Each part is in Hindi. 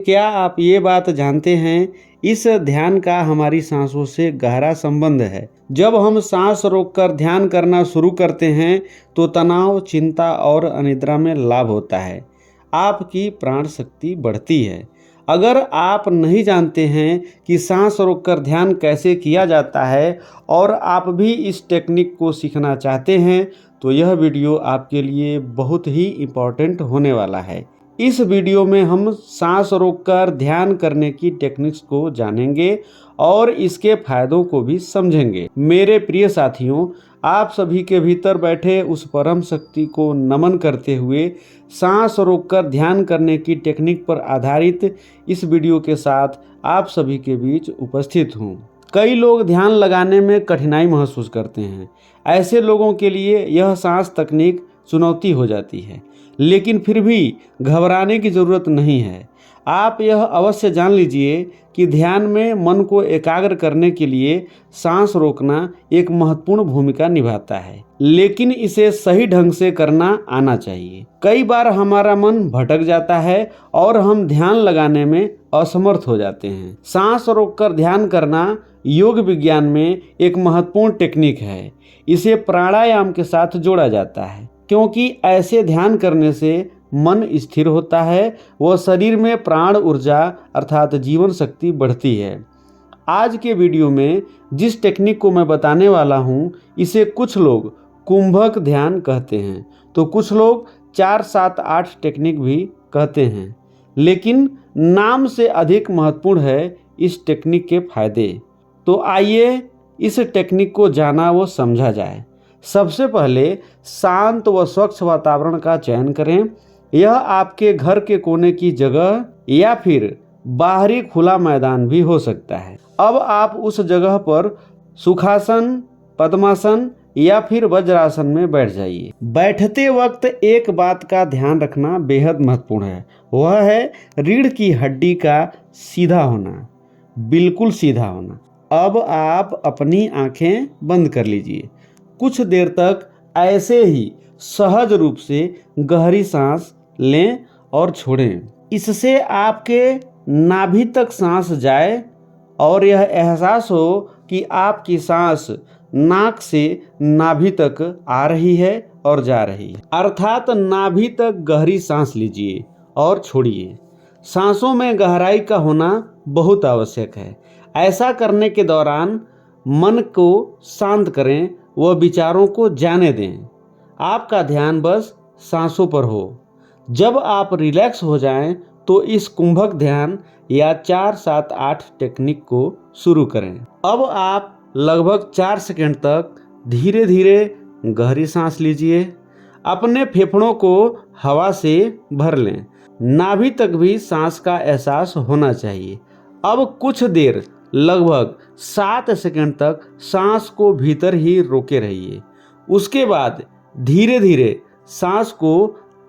क्या आप ये बात जानते हैं, इस ध्यान का हमारी सांसों से गहरा संबंध है। जब हम सांस रोककर ध्यान करना शुरू करते हैं तो तनाव, चिंता और अनिद्रा में लाभ होता है। आपकी प्राण शक्ति बढ़ती है। अगर आप नहीं जानते हैं कि सांस रोककर ध्यान कैसे किया जाता है और आप भी इस टेक्निक को सीखना चाहते हैं तो यह वीडियो आपके लिए बहुत ही इम्पोर्टेंट होने वाला है। इस वीडियो में हम सांस रोककर ध्यान करने की टेक्निक्स को जानेंगे और इसके फायदों को भी समझेंगे। मेरे प्रिय साथियों, आप सभी के भीतर बैठे उस परम शक्ति को नमन करते हुए सांस रोककर ध्यान करने की टेक्निक पर आधारित इस वीडियो के साथ आप सभी के बीच उपस्थित हूँ। कई लोग ध्यान लगाने में कठिनाई महसूस करते हैं। ऐसे लोगों के लिए यह सांस तकनीक चुनौती हो जाती है, लेकिन फिर भी घबराने की ज़रूरत नहीं है। आप यह अवश्य जान लीजिए कि ध्यान में मन को एकाग्र करने के लिए सांस रोकना एक महत्वपूर्ण भूमिका निभाता है, लेकिन इसे सही ढंग से करना आना चाहिए। कई बार हमारा मन भटक जाता है और हम ध्यान लगाने में असमर्थ हो जाते हैं। सांस रोककर ध्यान करना योग विज्ञान में एक महत्वपूर्ण टेक्निक है। इसे प्राणायाम के साथ जोड़ा जाता है, क्योंकि ऐसे ध्यान करने से मन स्थिर होता है व शरीर में प्राण ऊर्जा अर्थात जीवन शक्ति बढ़ती है। आज के वीडियो में जिस टेक्निक को मैं बताने वाला हूँ, इसे कुछ लोग कुंभक ध्यान कहते हैं तो कुछ लोग 4-7-8 टेक्निक भी कहते हैं, लेकिन नाम से अधिक महत्वपूर्ण है इस टेक्निक के फायदे। तो आइए इस टेक्निक को जाना व समझा जाए। सबसे पहले शांत व स्वच्छ वातावरण का चयन करें। यह आपके घर के कोने की जगह या फिर बाहरी खुला मैदान भी हो सकता है। अब आप उस जगह पर सुखासन, पद्मासन या फिर वज्रासन में बैठ जाइए। बैठते वक्त एक बात का ध्यान रखना बेहद महत्वपूर्ण है, वह है रीढ़ की हड्डी का सीधा होना, बिल्कुल सीधा होना। अब आप अपनी आंखें बंद कर लीजिए। कुछ देर तक ऐसे ही सहज रूप से गहरी सांस लें और छोड़ें। इससे आपके नाभि तक सांस जाए और यह एहसास हो कि आपकी सांस नाक से नाभि तक आ रही है और जा रही है, अर्थात नाभि तक गहरी सांस लीजिए और छोड़िए। सांसों में गहराई का होना बहुत आवश्यक है। ऐसा करने के दौरान मन को शांत करें व विचारों को जाने दें। आपका ध्यान बस सांसों पर हो। जब आप रिलैक्स हो जाएं तो इस कुंभक ध्यान या 4-7-8 टेक्निक को शुरू करें। अब आप लगभग 4 सेकंड तक धीरे धीरे गहरी सांस लीजिए। अपने फेफड़ों को हवा से भर लें। नाभि तक भी सांस का एहसास होना चाहिए। अब कुछ देर लगभग 7 सेकंड तक सांस को भीतर ही रोके रहिए। उसके बाद धीरे धीरे सांस को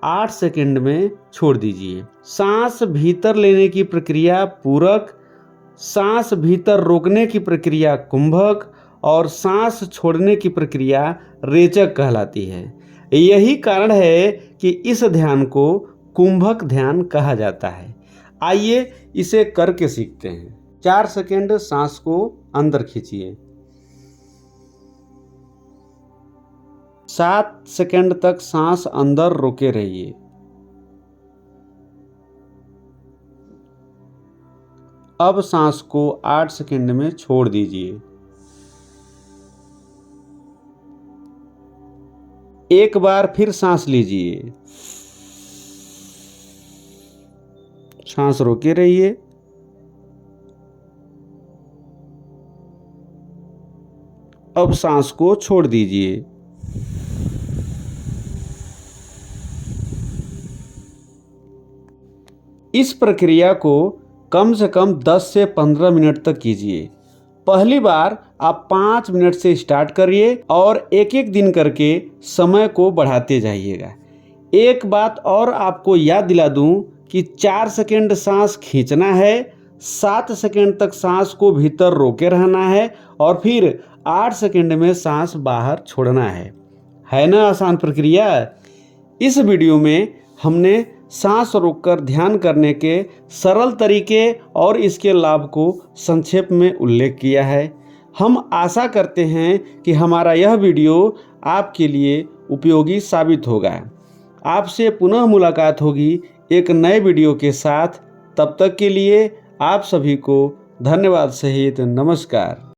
8 सेकंड में छोड़ दीजिए। सांस भीतर लेने की प्रक्रिया पूरक, सांस भीतर रोकने की प्रक्रिया कुंभक और सांस छोड़ने की प्रक्रिया रेचक कहलाती है। यही कारण है कि इस ध्यान को कुंभक ध्यान कहा जाता है। आइए इसे करके सीखते हैं। 4 सेकंड सांस को अंदर खींचिए। 7 सेकंड तक सांस अंदर रोके रहिए। अब सांस को 8 सेकंड में छोड़ दीजिए। एक बार फिर सांस लीजिए। सांस रोके रहिए। अब सांस को छोड़ दीजिए। इस प्रक्रिया को कम से कम 10 से 15 मिनट तक कीजिए। पहली बार आप 5 मिनट से स्टार्ट करिए और एक एक दिन करके समय को बढ़ाते जाइएगा। एक बात और आपको याद दिला दूं कि 4 सेकंड सांस खींचना है, 7 सेकंड तक सांस को भीतर रोके रहना है और फिर 8 सेकंड में सांस बाहर छोड़ना है ना आसान प्रक्रिया। इस वीडियो में हमने सांस रोककर ध्यान करने के सरल तरीके और इसके लाभ को संक्षेप में उल्लेख किया है। हम आशा करते हैं कि हमारा यह वीडियो आपके लिए उपयोगी साबित होगा। आपसे पुनः मुलाकात होगी एक नए वीडियो के साथ। तब तक के लिए आप सभी को धन्यवाद सहित नमस्कार।